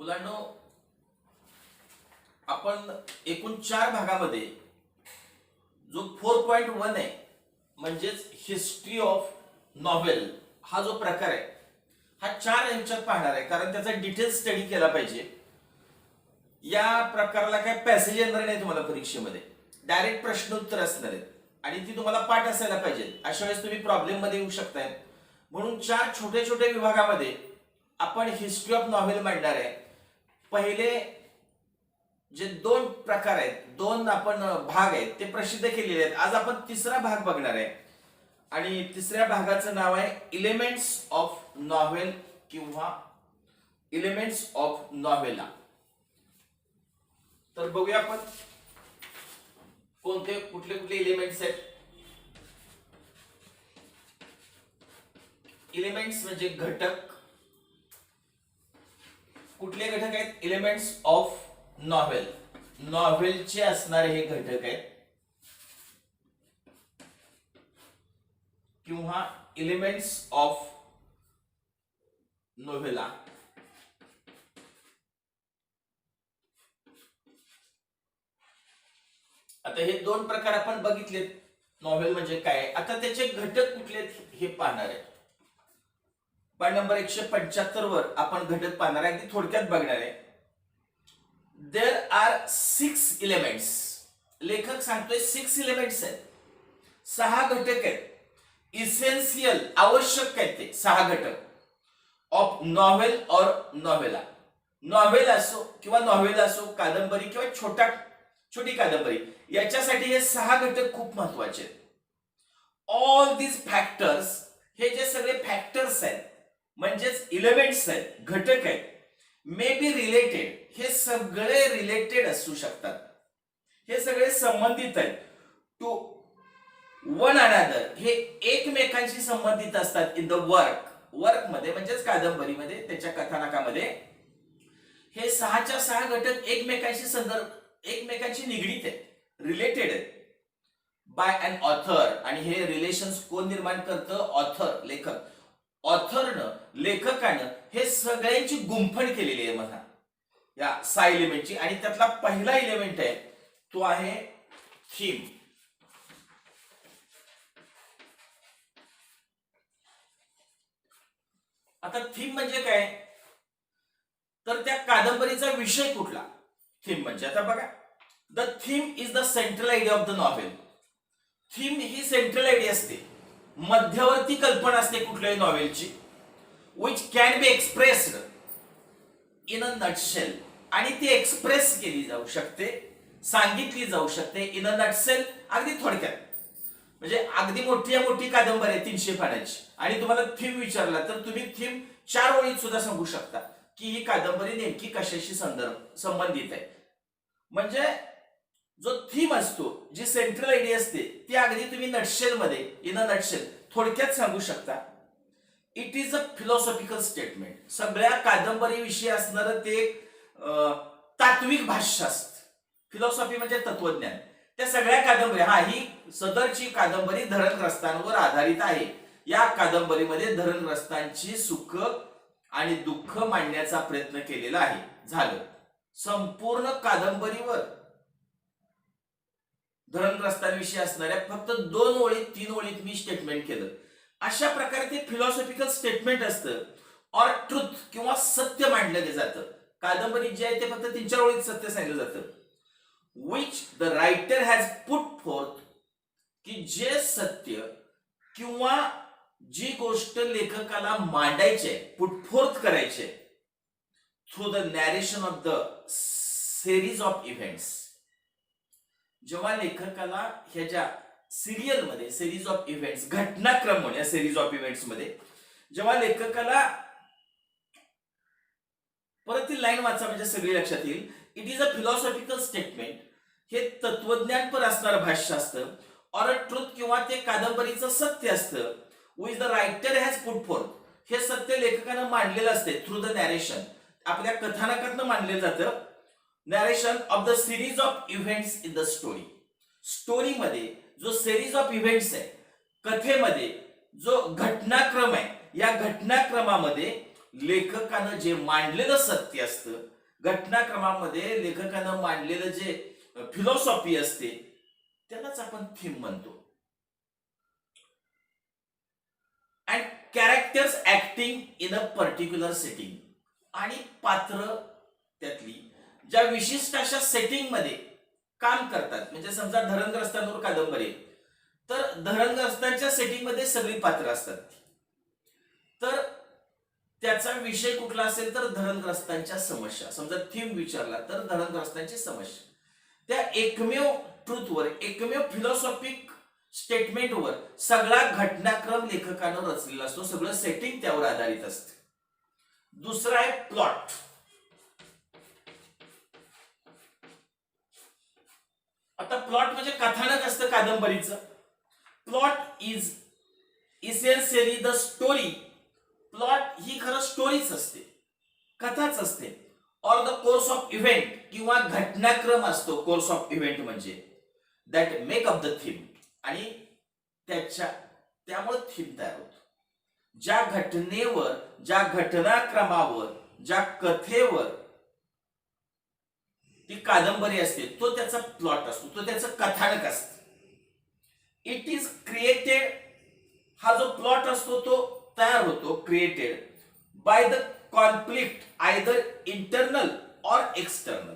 मुलांनो, आपण एकूण 4 भागामध्ये जो 4.1 आहे म्हणजेच हिस्ट्री ऑफ नॉव्हेल हा जो प्रकार आहे हा 4 ह्याच्यात पाहणार आहे, कारण त्याचा डिटेल स्टडी केला पाहिजे. या प्रकाराला काय पॅसेज येणार नाही तुम्हाला परीक्षेमध्ये, डायरेक्ट प्रश्न उत्तर असणार आहेत आणि ती तुम्हाला पाठ असायला पाहिजे. अशा वेळेस तुम्ही प्रॉब्लेम मध्ये येऊ शकताय. म्हणून 4 छोटे छोटे विभागामध्ये आपण हिस्ट्री ऑफ नॉव्हेल मांडणार आहे. पहिले जे 2 प्रकार आहेत, 2 आपण भाग आहेत ते प्रसिद्ध केलेले आहेत. आज आपण तिसरा भाग बघणार आहे आणि तिसऱ्या भागाचं नाव आहे एलिमेंट्स ऑफ नॉव्हेल किंवा एलिमेंट्स ऑफ नॉव्हेला. तर बघूया आपण कुठले कुठले एलिमेंट्स आहेत. एलिमेंट्स म्हणजे घटक. कुठले घटक आहेत? Elements of novel. नॉव्हेलचे असणारे हे घटक आहेत किंवा एलिमेंट्स ऑफ नोव्हेला. आता हे 2 प्रकार आपण बघितलेत. नॉव्हेल म्हणजे काय, आता त्याचे घटक कुठले हे पाहणार आहे. पाठ नंबर 175 वर आपण घटक पाहणार आहे, अगदी थोडक्यात बघणार आहे. There are 6 elements. लेखक सांगतोय 6 एलिमेंट्स आहेत, 6 घटक आहेत. इसेन्शियल आवश्यक आहेत ते 6 घटक ऑफ नॉव्हेल और नॉव्हेला. नॉव्हेल असो किंवा नॉव्हेल असो, कादंबरी किंवा छोटी कादंबरी, याच्यासाठी हे 6 घटक खूप महत्वाचे आहेत. ऑल दीज फॅक्टर्स, हे जे सगळे फॅक्टर्स आहेत म्हणजेच एलिमेंट्स आहेत, घटक आहेत, मे बी रिलेटेड. हे सगळे रिलेटेड असू शकतात, हे सगळे संबंधित आहेत टू वन अनदर. हे एकमेकांशी संबंधित असतात इन द वर्क मध्ये म्हणजेच कादंबरीमध्ये, त्याच्या कथानकामध्ये. हे 6च्या 6 घटक एकमेकांशी निगडीत आहेत, रिलेटेड आहेत बाय अन ऑथर. आणि हे रिलेशन्स कोण निर्माण करतं? ऑथर, लेखक. ऑथरनं, लेखकानं हे सगळ्यांची गुंफण केलेली आहे मला या 6 एलिमेंटची. आणि त्यातला पहिला एलिमेंट आहे तो आहे थीम. आता थीम म्हणजे काय, तर त्या कादंबरीचा विषय कुठला. थीम म्हणजे आता बघा, the theme is the central idea of the novel. Theme ही सेंट्रल आयडिया असते, मध्यवर्ती कल्पना असते कुठल्याही नॉव्हेलची, which can be expressed in a nutshell. आणि ती एक्सप्रेस केली जाऊ शकते, सांगितली जाऊ शकते इन अ नटशेल, अगदी थोडक्यात. म्हणजे अगदी मोठी कादंबरी आहे 300 पानाची आणि तुम्हाला थीम विचारला तर तुम्ही थीम 4 ओळीत सुद्धा सांगू शकता की ही कादंबरी नेमकी कशाशी संबंधित आहे. म्हणजे जो थीम असतो, जी सेंट्रल आयडिया असते, ती अगदी तुम्ही नटशेल मध्ये, इन अ नटशेल, थोडक्यात सांगू शकता. It is a philosophical statement. सगळ्या कादंबरीविषयी असणारं ते तात्विक भाष्य असतं. फिलॉसॉफी म्हणजे तत्वज्ञान. त्या सगळ्या कादंबरी, ही सदरची कादंबरी धरणग्रस्तांवर आधारित आहे. या कादंबरीमध्ये धरणग्रस्तांची सुख आणि दुःख मांडण्याचा प्रयत्न केलेला आहे. झालं, संपूर्ण कादंबरीवर धरणग्रस्तांविषयी असणाऱ्या फक्त 2 ओळीत 3 ओळीत मी स्टेटमेंट केलं. अशा प्रकारे ते फिलॉसॉफिकल स्टेटमेंट असतं. ऑर ट्रुथ किंवा सत्य मांडलं जातं. कादंबरीत जे आहे ते फक्त 3-4 ओळीत सत्य सांगितलं जातं. Which the writer has put fourth, की जे सत्य किंवा जी गोष्ट लेखकाला मांडायचे, पुट फोर्थ करायचे through the narration of the series of events. जेव्हा लेखकाला ह्याच्या सिरियल मध्ये, सिरीज ऑफ इव्हेंट्स, घटनाक्रम म्हणून या सिरीज ऑफ इव्हेंट्स मध्ये जेव्हा लेखकाला, परत ती लाईन वाचा म्हणजे सगळी लक्षात येईल. It is a philosophical statement, हे तत्वज्ञानपर असणारं भाष्य असतं. ऑर अ ट्रुथ किंवा ते कादंबरीचं सत्य असतं. Which the writer has put fourth, हे सत्य लेखकानं मांडलेलं असते थ्रू द नॅरेशन, आपल्या कथानकातनं मांडलेलं जातं. Narration of the series of events in the story. स्टोरीमध्ये जो सिरीज ऑफ इव्हेंट्स आहे, कथेमध्ये जो घटनाक्रम आहे, या घटनाक्रमामध्ये लेखकानं जे मांडलेलं सत्य असतं घटनाक्रमामध्ये लेखकानं मांडलेलं जे फिलॉसॉफी असते त्यालाच आपण थीम म्हणतो. And characters acting in a particular setting, आणि पात्र त्यातली ज्या विशिष्ट अशा सेटिंग मध्ये काम करतात. म्हणजे समजा धरणग्रस्तांवर कादंबरी आहे, तर धरणग्रस्तांच्या सेटिंग मध्ये सगळी पात्र असतात. तर त्याचा विषय कुठला असेल तर धरणग्रस्तांच्या समस्या, समजा थीम विचारला तर धरणग्रस्तांची समस्या, त्या एकमेव ट्रूथवर, एकमेव फिलॉसॉफिक स्टेटमेंटवर सगळा घटनाक्रम लेखकानं रचलेला असतो. सगळं सेटिंग त्यावर आधारित असते. दुसरा आहे प्लॉट. आता प्लॉट म्हणजे कथानक असतं कादंबरीचं. Plot is essentially the story. Plot ही खरं स्टोरीच असते, कथाच असते. Or the course of event, किंवा घटनाक्रम असतो कोर्स ऑफ इव्हेंट म्हणजे, that make up the theme. आणि त्यामुळे थीम तयार होतो. ज्या घटनेवर, ज्या घटनाक्रमावर, ज्या कथेवर ती कादंबरी असते तो त्याचा प्लॉट असतो, तो त्याचं कथानक असतं. इट इज क्रिएटेड, हा जो प्लॉट असतो तो तयार होतो, created by the conflict either internal or external.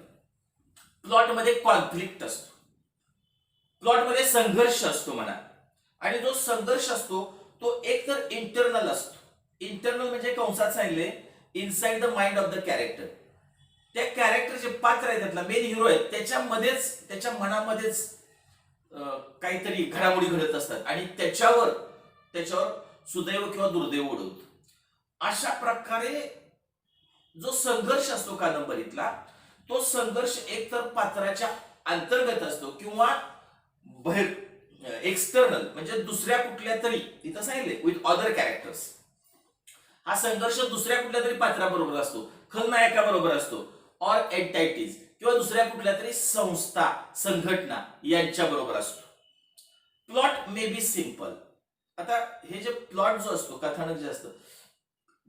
Plot मध्ये कॉन्फ्लिक्ट असतो, प्लॉट मध्ये संघर्ष असतो म्हणा. आणि जो संघर्ष असतो तो एक तर इंटरनल असतो. इंटरनल म्हणजे कंसात सांगितले inside the mind of the character. त्या कॅरेक्टरचे पात्र आहे, त्यातला मेन हिरो आहे, त्याच्यामध्येच, त्याच्या मनामध्येच काहीतरी घडामोडी घडत असतात आणि त्याच्यावर सुदैव किंवा दुर्दैव ओढवतो. अशा प्रकारे जो संघर्ष असतो कादंबरीतला, तो संघर्ष एकतर पात्राच्या अंतर्गत असतो किंवा एक्सटर्नल म्हणजे दुसऱ्या कुठल्या तरी, इथं सांगितले विथ अदर कॅरेक्टर्स. हा संघर्ष दुसऱ्या कुठल्या तरी पात्राबरोबर असतो, खलनायकाबरोबर असतो, ऑर एंटाइटीज किंवा दुसऱ्या कुठल्या तरी संस्था, संघटना यांच्या बरोबर असतो. Plot may be simple. आता हे जे प्लॉट जो असतो, कथानक जे असतं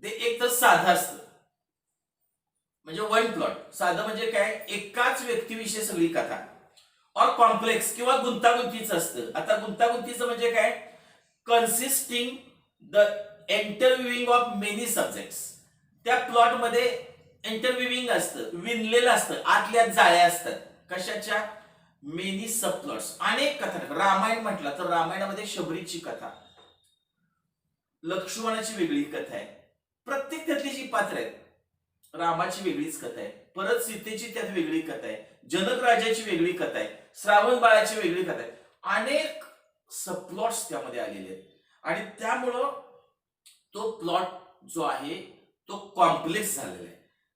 ते एक तर साधं असतं, म्हणजे वन प्लॉट. साधं म्हणजे काय, एकाच व्यक्तीविषयी सगळी कथा. ऑर कॉम्प्लेक्स किंवा गुंतागुंतीचं असतं. आता गुंतागुंतीचं म्हणजे काय, consisting the interweaving of many subjects. त्या प्लॉट मध्ये इंटरव्ह्यूइंग असतं, विणलेलं असतं, आतल्या जाळ्या असतात. कशाच्या, मेनी सब प्लॉट्स, अनेक कथा. रामायण म्हटलं तर रामायणामध्ये शबरीची कथा, लक्ष्मणाची वेगळी कथा आहे, प्रत्येक त्यातली जी पात्र आहेत. रामाची वेगळीच कथा आहे, परत सीतेची त्यात वेगळी कथा आहे, जनक राजाची वेगळी कथा आहे, श्रावण बाळाची वेगळी कथा आहे. अनेक सबप्लॉट्स त्यामध्ये आलेले आहेत आणि त्यामुळं तो प्लॉट जो आहे तो कॉम्प्लेक्स झालेला आहे.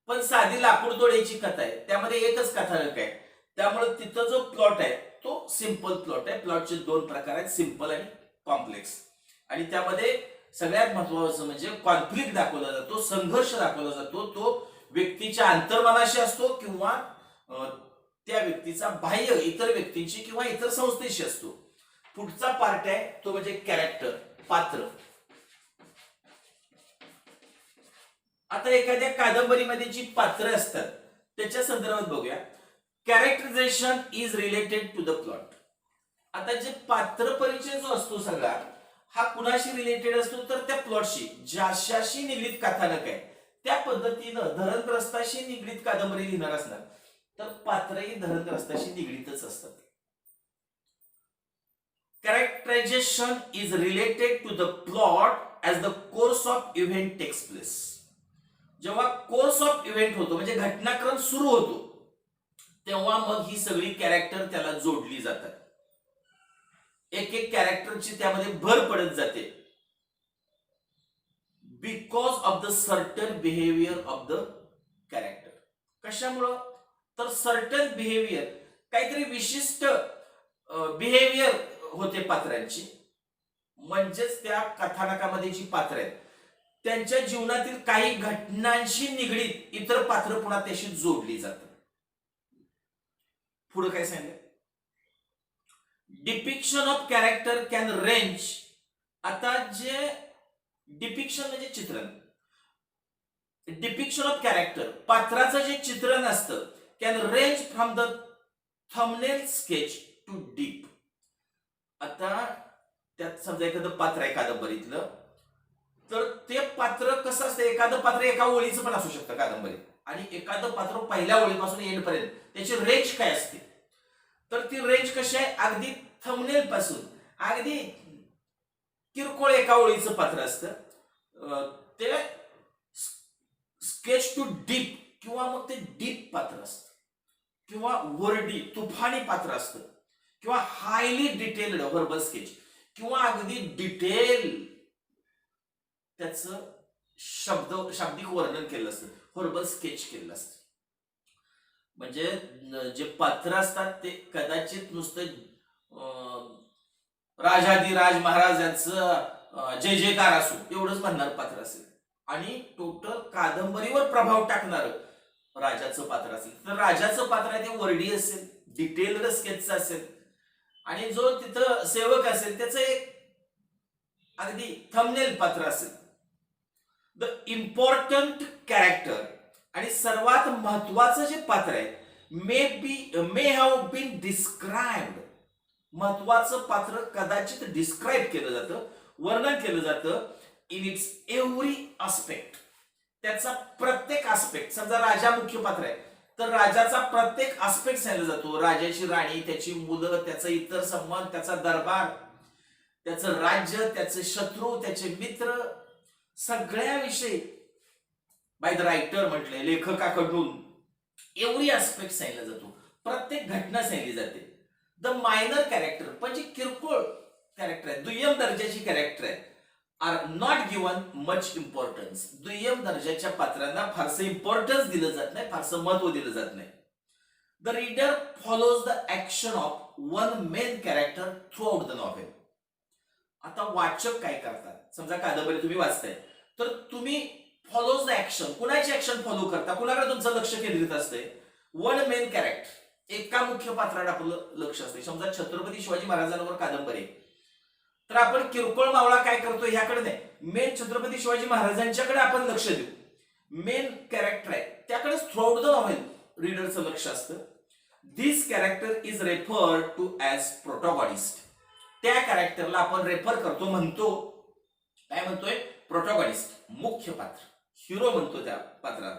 पण साधी लाकूड तोड्याची कथा आहे, त्यामध्ये एकच कथानक आहे, त्यामुळे तिथं जो प्लॉट आहे तो सिंपल प्लॉट आहे. प्लॉटचे दोन प्रकार आहेत, सिंपल आणि कॉम्प्लेक्स. आणि त्यामध्ये सगळ्यात महत्वाचं म्हणजे कॉन्फ्लिक्ट दाखवला जातो, संघर्ष दाखवला जातो. तो व्यक्तीच्या अंतर्मनाशी असतो किंवा त्या व्यक्तीचा बाह्य इतर व्यक्तींशी किंवा इतर संस्थेशी असतो. पुढचा पार्ट आहे तो म्हणजे कॅरेक्टर, पात्र. आता एखाद्या कादंबरीमध्ये जी पात्र असतात त्याच्या संदर्भात बघूया. Characterisation is related to the plot. आता जे पात्र परिचय जो असतो सगळा हा कुणाशी रिलेटेड असतो तर त्या प्लॉटशी, ज्याच्याशी निगडीत कथानक आहे त्या पद्धतीनं धरणग्रस्ताशी निगडीत कादंबरी लिहिणार असणार तर पात्रही धरणग्रस्ताशी निगडीतच असतात. Characterisation is related to the plot as the course of event takes place. जेव्हा कोर्स ऑफ इव्हेंट होतो म्हणजे घटनाक्रम सुरू होतो तेव्हा मग ही सगळी कॅरेक्टर त्याला जोडली जातात. एक एक कॅरेक्टरची त्यामध्ये भर पडत जाते because of the certain behaviour of the character. कशामुळं तर सर्टन बिहेवियर, काहीतरी विशिष्ट बिहेवियर होते पात्रांची. म्हणजेच त्या कथानकामध्ये जी पात्र आहेत त्यांच्या जीवनातील काही घटनांशी निगडीत इतर पात्र पुन्हा त्याशी जोडली जातात. पुढे काय सांगितलं, depiction of character can range. आता जे डिपिक्शन म्हणजे चित्रण, डिपिक्शन ऑफ कॅरेक्टर, पात्राचं जे चित्रण असतं, can range from the thumbnail sketch to deep. आता त्यात समजा एखादं पात्र आहे कादंबरीतलं, तर ते पात्र कसं असतं, एखादं पात्र एका ओळीचं पण असू शकतं कादंबरीत, आणि एखादं पात्र पहिल्या ओळीपासून एंड पर्यंत त्याची रेंज काय असते, तर ती रेंज कशी आहे, अगदी थंबनेल पासून अगदी किरकोळ एका ओळीचं पात्र असतं, ते स्केच टू डीप किंवा मग ते डीप पात्र असतं, किंवा वर्डी तुफानी पात्र असतं, किंवा हायली डिटेल्ड व्हर्बल स्केच, किंवा अगदी डिटेल त्याचं शाब्दिक वर्णन केलं असतं, व्हर्बल स्केच केलं असतं. म्हणजे जे पात्र असतात ते कदाचित नुसतं राजाधिराज महाराजांचं जय जयकार असो एवढंच म्हणणार पात्र असेल, आणि टोटल कादंबरीवर प्रभाव टाकणार राजाचं पात्र असेल, तर राजाचं पात्र आहे ते वर्डी असेल, डिटेल्ड स्केचचं असेल, आणि जो तिथं सेवक असेल त्याचं एक अगदी थंबनेल पात्र असेल. द इम्पॉर्टंट कॅरेक्टर, आणि सर्वात महत्वाचं जे पात्र आहे, मे हॅव बीन डिस्क्राइब्ड, महत्वाचं पात्र कदाचित डिस्क्राईब केलं जातं, वर्णन केलं जातं, इन इट्स एव्हरी आस्पेक्ट, त्याचा प्रत्येक आस्पेक्ट. समजा राजा मुख्य पात्र आहे, तर राजाचा प्रत्येक आस्पेक्ट सांगितला जातो, राजाची राणी, त्याची मुलं, त्याचा इतर संबंध, त्याचा दरबार, त्याचं राज्य, त्याचे शत्रू, त्याचे मित्र, सगळ्याविषयी बाय द रायटर म्हटलंय, लेखकाकडून एव्हरी आस्पेक्ट सांगितला जातो, प्रत्येक घटना सांगितली जाते. द मायनर कॅरेक्टर, पण जे किरकोळ कॅरेक्टर आहे, दुय्यम दर्जाची कॅरेक्टर आहे, are not given much importance, दुय्यम दर्जाच्या पात्रांना फारसं इम्पॉर्टन्स दिलं जात नाही, फारसं महत्व दिलं जात नाही. The reader follows the action of one main character through out the novel. आता वाचक काय करतात, समजा कादंबरी तुम्ही वाचताय, तर तुम्ही फॉलोज द ऍक्शन, कुणाची ऍक्शन फॉलो करता, कुणाकडे तुमचं लक्ष केंद्रित असतंय, वन मेन कॅरेक्टर, एका मुख्य पात्राकडे आपलं लक्ष असते. समजा छत्रपती शिवाजी महाराजांवर कादंबरी, तर आपण किरकोळ मावळा काय करतो ह्याकडे नाही, मेन छत्रपती शिवाजी महाराजांच्याकडे आपण लक्ष देऊ, मेन कॅरेक्टर आहे त्याकडेच थ्रू आउट द नॉव्हेल रीडरचं लक्ष असतं. This character is referred to as protagonist, त्या कॅरेक्टरला आपण रेफर करतो, म्हणतो, काय म्हणतोय, प्रोटॅगॉनिस्ट, मुख्य पात्र, हिरो म्हणतो त्या पात्राला.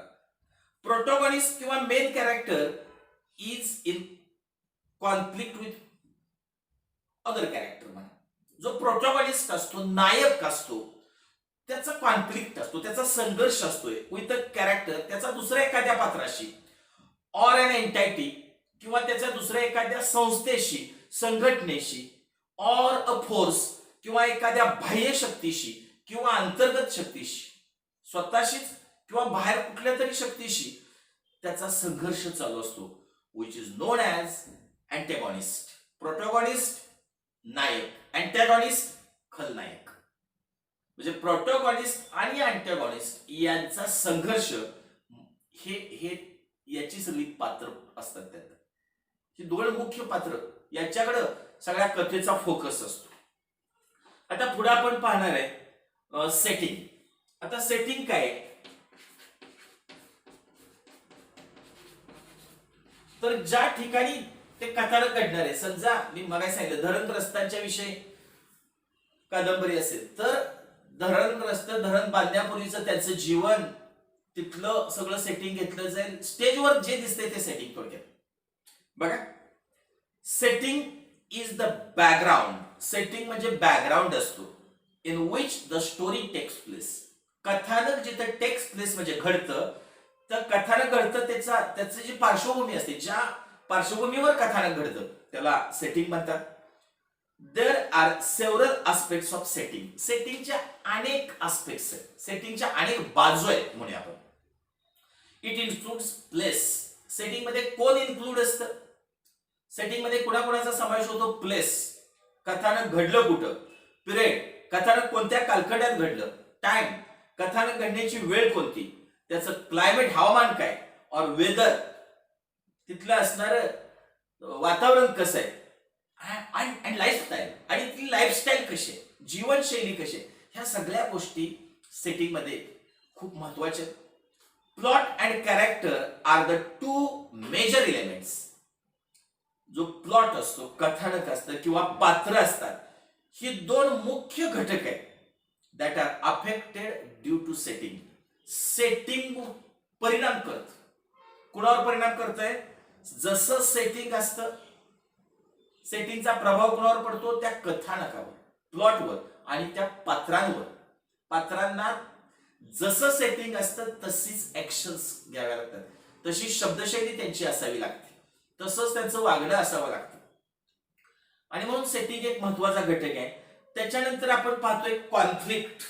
प्रोटॅगॉनिस्ट किंवा main character is in conflict with other character. म्हणा जो प्रोटॅगॉनिस्ट असतो, नायक असतो, त्याचा कॉन्फ्लिक्ट असतो, त्याचा संघर्ष असतोय विथ अ कॅरेक्टर, त्याचा दुसऱ्या एखाद्या पात्राशी, ऑर एन एंटायटी, किंवा त्याच्या दुसऱ्या एखाद्या संस्थेशी, संघटनेशी, ऑर अ फोर्स, किंवा एखाद्या बाह्य शक्तीशी किंवा अंतर्गत शक्तीशी, स्वतःशीच किंवा बाहेर कुठल्या तरी शक्तीशी त्याचा संघर्ष चालू असतो, which is known as antagonist. Protagonist नायक, अँटेगॉनिस्ट खलनायक. म्हणजे प्रोटॅगॉनिस्ट आणि अँटेगॉनिस्ट यांचा संघर्ष, हे याची सगळी पात्र असतात. त्यात ही दोन मुख्य पात्र, याच्याकडे सगळ्या कथेचा फोकस असतो. आता पुढे आपण पाहणार आहे सेटिंग. आता सेटिंग काय आहे, तर ज्या ठिकाणी ते कथानक घडणार आहे, समजा मी मगाशी सांगितलं धरणग्रस्तांच्या विषयी कादंबरी असेल, तर धरणग्रस्त, धरण बांधण्यापूर्वीचं त्यांचं जीवन, तिथलं सगळं सेटिंग घेतलं जाईल. स्टेजवर जे दिसतंय ते सेटिंग थोडक्यात बघा. Setting is the background, setting म्हणजे बॅकग्राऊंड असतो, in which the story takes place. कथानक जिथं टेक्स प्लेस म्हणजे घडतं, तर कथानक घडतं त्याची जी पार्श्वभूमी असते, ज्या पार्श्वभूमीवर कथानक घडतं त्याला सेटिंग म्हणतात. There are several aspects of setting, सेटिंगच्या अनेक आस्पेक्ट्स आहेत, सेटिंगच्या अनेक बाजू आहेत म्हणूया आपण. इट इन्क्लुड्स प्लेस, सेटिंग मध्ये कोण इन्क्लूड असतं, सेटिंग मध्ये कुणाकुणाचा समावेश होतो, प्लेस, कथानक घडलं कुठं, पिरियड, कथानक कोणत्या कालखंडात घडलं, टाइम, कथानक घडण्याची वेळ कोणती, त्याचं क्लायमेट, हवामान काय, और वेदर, तिथलं असणारं वातावरण कसं आहे, आणि लाईफस्टाईल, आणि ती लाईफस्टाईल कशी आहे, जीवनशैली कशी आहे, ह्या सगळ्या गोष्टी सेटिंग मध्ये खूप महत्वाच्या आहेत. Plot and character are the two major elements. जो प्लॉट असतो, कथानक असतं किंवा पात्र असतात, ही दोन मुख्य घटक आहेत that are affected due to setting. Setting परिणाम करत. कुणावर परिणाम करतंय? जसं सेटिंग असतं, सेटिंगचा प्रभाव कुणावर पडतो? त्या कथानकावर, प्लॉटवर आणि त्या पात्रांवर. पात्रांना जसं सेटिंग असतं तशीच ऍक्शन्स घ्याव्या लागतात, तशी शब्दशैली त्यांची असावी लागते, तसंच त्यांचं वागणं असावं लागतं. आणि म्हणून सेटिंग एक महत्वाचा घटक आहे. त्याच्यानंतर आपण पाहतोय कॉन्फ्लिक्ट,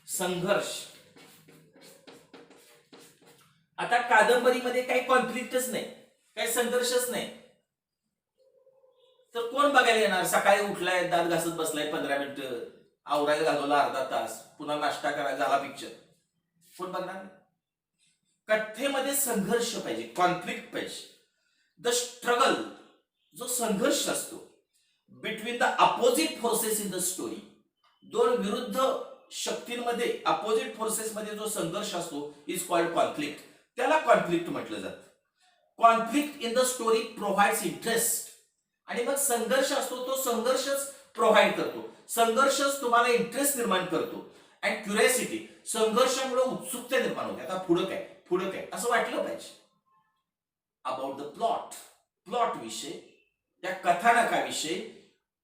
संघर्ष. आता कादंबरीमध्ये काही कॉन्फ्लिक्टच नाही, काही संघर्षच नाही, तर कोण बघायला येणार? सकाळी उठलाय, दात घासत बसलाय 15 मिनिटं, आवरायला घालवला अर्धा तास, पुन्हा नाश्ता करायला झाला पिक्चर, कोण बघणार? कथेमध्ये संघर्ष पाहिजे, कॉन्फ्लिक्ट पाहिजे. द स्ट्रगल, जो संघर्ष असतो between the opposite forces in the story. दोन विरुद्ध शक्तींमध्ये, अपोजिट फोर्सेस मध्ये जो संघर्ष असतो इज कॉल्ड कॉन्फ्लिक्ट. त्याला कॉन्फ्लिक्ट म्हटलं जातं. Conflict in the story provides interest. आणि मग संघर्ष असतो, तो संघर्षच प्रोव्हाइड करतो, संघर्षच तुम्हाला इंटरेस्ट निर्माण करतो. अँड क्युरियोसिटी, संघर्षामुळे उत्सुकता निर्माण होते. आता पुढं काय, पुढं काय असं वाटलं पाहिजे. अबाउट द प्लॉट, प्लॉट विषय, त्या कथानकाविषयी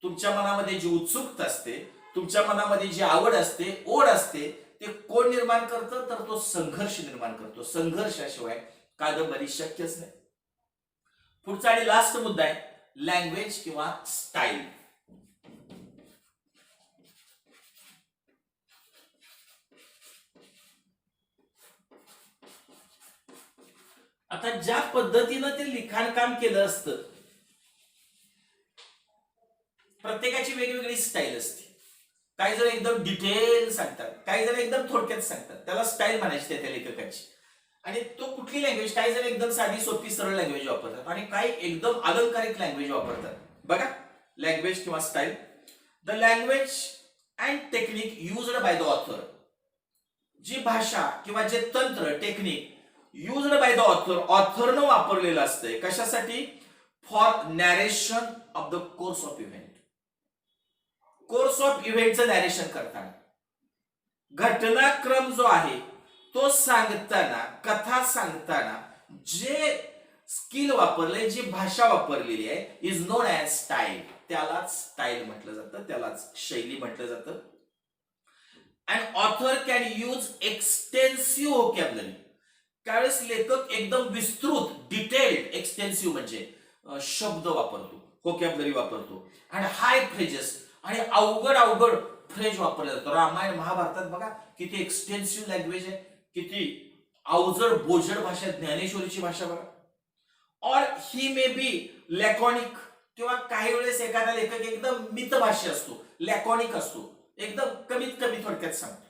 तुमच्या मनामध्ये जी उत्सुकता असते, तुमच्या मनामध्ये जी आवड असते, ओढ असते, ते कोण निर्माण करतं? तर तो संघर्ष निर्माण करतो. संघर्षाशिवाय कादंबरी शक्यच नाही. पुढचा आणि लास्ट मुद्दा आहे लँग्वेज किंवा स्टाईल. आता ज्या पद्धतीनं ते लिखाण काम केलं असतं, प्रत्येकाची वेगवेगळी स्टाईल असते. काही जण एकदम डिटेल सांगतात, काही जण एकदम थोडक्यात सांगतात, त्याला स्टाईल म्हणायची त्या लेखकाची. आणि तो कुठली लँग्वेज, काही जण एकदम साधी सोपी सरळ लँग्वेज वापरतात आणि काही एकदम अलंकारिक लँग्वेज वापरतात. बघा, लँग्वेज किंवा style. The language and technique used by the author. जी भाषा किंवा जे तंत्र, technique used by the author, ऑथरनं वापरलेलं असतंय. कशासाठी? For narration of the course of event. Course of इव्हेंटचं नॅरेशन करताना, घटनाक्रम जो आहे तो सांगताना, कथा सांगताना जे स्किल वापरले, जी भाषा वापरलेली आहे इज नोन ॲज स्टाईल. त्यालाच स्टाईल म्हटलं जातं, त्यालाच शैली म्हटलं जातं. And author can use extensive vocabulary. त्यावेळेस लेखक एकदम विस्तृत, डिटेल्ड, एक्सटेन्सिव्ह म्हणजे शब्द वापरतो, व्होकॅब्युलरी वापरतो. आणि हाय फ्रेजेस, आणि अवघड अवघड फ्रेज वापरले जातो. रामायण महाभारतात बघा किती एक्सटेन्सिव्ह लँग्वेज आहे, किती अवजड बोजड भाषा, ज्ञानेश्वरीची भाषा बघा. और ही मे बी लॅकॉनिक, किंवा काही वेळेस एखादा लेखक एकदम मितभाषी असतो, लॅकॉनिक असतो, एकदम कमीत कमी थोडक्यात सांगतो.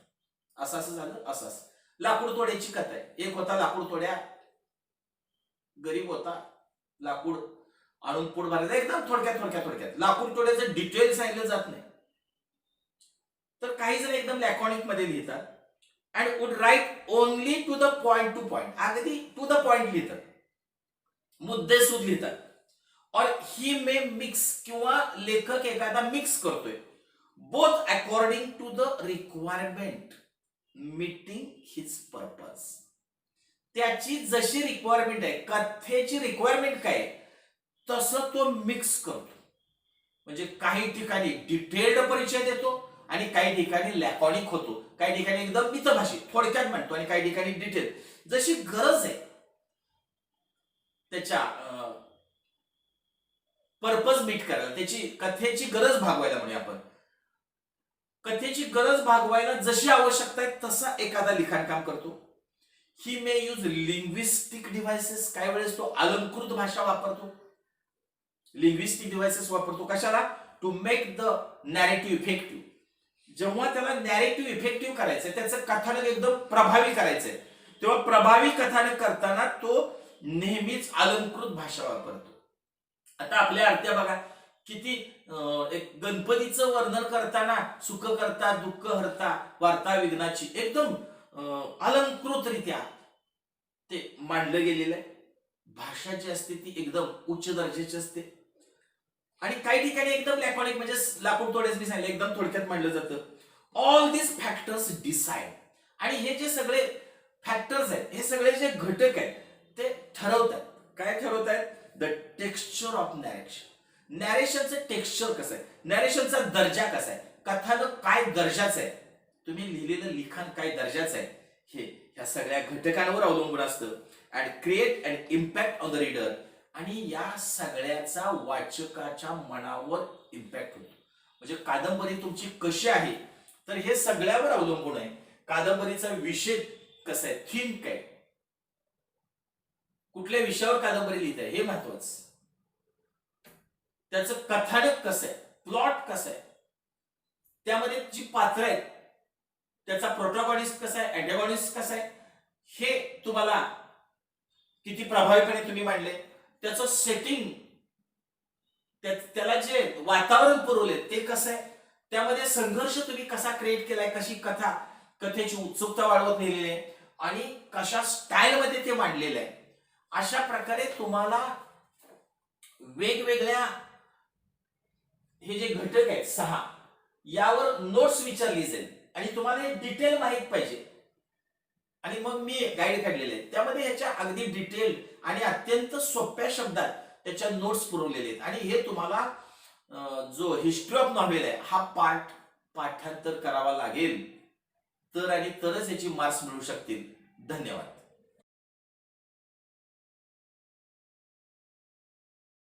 असं असं झालं, असं असं. लाकूड तोड्याची कथा आहे. एक होता लाकूड तोड्या, गरीब होता, लाकूड आणून पोट भरायचं, एकदम थोडक्यात थोडक्यात थोडक्यात. लाकूड तोड्याचं डिटेल सांगितलं जात नाही. तर काही जण एकदम लॅकॉनिक मध्ये लिहितात and would write only to the point, to point, अगदी टू द पॉइंट लिहितात, मुद्देसूद लिहितात. और ही मे मिक्स, किंवा लेखक एखादा मिक्स करतोय, both according to the requirement, meeting his purpose. त्याची जशी रिक्वायरमेंट आहे, कथेची रिक्वायरमेंट काय तसं तो मिक्स करतो. म्हणजे काही ठिकाणी डिटेल्ड परिचय देतो आणि काही ठिकाणी लॅकॉनिक होतो, काही ठिकाणी एकदम मितभाषी थोडक्यात म्हणतो आणि काही ठिकाणी डिटेल. जशी गरज आहे त्याच्या पर्पज मीट करायला, त्याची कथेची गरज भागवायला, म्हणजे आपण कथेची गरज भागवायला जशी आवश्यकता आहे तसा एखादा लिखाण काम करतो. ही मे यूज लिंग्विस्टिक डिव्हाइसेस, काही वेळेस तो अलंकृत भाषा वापरतो, लिंग्विस्टिक डिव्हाइसेस वापरतो. कशाला? To make the narrative effective. जेव्हा त्याला नॅरेटिव्ह इफेक्टिव्ह करायचंय, त्याचं कथानक एकदम प्रभावी करायचंय, तेव्हा प्रभावी कथानक करताना तो नेहमीच अलंकृत भाषा वापरतो. आता आपल्या आरत्या बघा किती, एक गणपतीचं वर्णन करताना सुख करता दुःख हरता वार्ता विघ्नाची, एकदम अलंकृतरित्या ते मांडलं गेलेलं आहे. भाषा जी असते ती एकदम उच्च दर्जाची असते आणि काही ठिकाणी एकदम लॅकॉनिक म्हणजे लाकूड तोडेच मी सांगितलं एकदम थोडक्यात मांडलं जातं. ऑल दिस फॅक्टर्स डिसाइड, आणि हे जे सगळे फॅक्टर्स आहेत, हे सगळे जे घटक आहेत ते ठरवतात. काय ठरवतात? The texture of narration. नॅरेशनचं टेक्स्चर कसं आहे, नॅरेशनचा दर्जा कसा आहे, कथानक काय दर्जाचं आहे, तुम्ही लिहिलेलं लिखाण काय दर्जाचं आहे, हे ह्या सगळ्या घटकांवर अवलंबून असतं. And create and impact on the reader, आणि या सगळ्याचा वाचकाच्या मनावर इम्पॅक्ट होतो. म्हणजे कादंबरी तुमची कशी आहे तर हे सगळ्यावर अवलंबून आहे. कादंबरीचा विषय कसा आहे, थीम काय, कुठल्या विषयावर कादंबरी लिहित आहे हे महत्वाचं, त्याचं कथानक कसं आहे, प्लॉट कसं आहे, त्यामध्ये जी पात्र आहेत त्याचा प्रोटॅगॉनिस्ट कसा आहे, अँटॅगॉनिस्ट कसा आहे, हे तुम्हाला किती प्रभावीपणे तुम्ही मांडले, त्याचं सेटिंग, त्याला जे वातावरण पुरवले ते कसं आहे, त्यामध्ये संघर्ष तुम्ही कसा क्रिएट केलाय, कशी कथेची उत्सुकता वाढवत नेलेली आहे आणि कशा स्टाईल मध्ये ते मांडलेलं आहे. अशा प्रकारे तुम्हाला वेगवेगळ्या हे जे घटक आहेत 6 यावर नोट्स विचारली जाईल आणि तुम्हाला हे डिटेल माहित पाहिजे. आणि मग मी गाईड काढलेले आहेत त्यामध्ये ह्याच्या अगदी डिटेल आणि अत्यंत सोप्या शब्दात त्याच्या नोट्स पुरवलेले आहेत. आणि हे तुम्हाला जो हिस्ट्री ऑफ नॉव्हेल आहे हा पाठांतर करावा लागेल तर आणि तरच याची मार्क्स मिळू शकतील. धन्यवाद.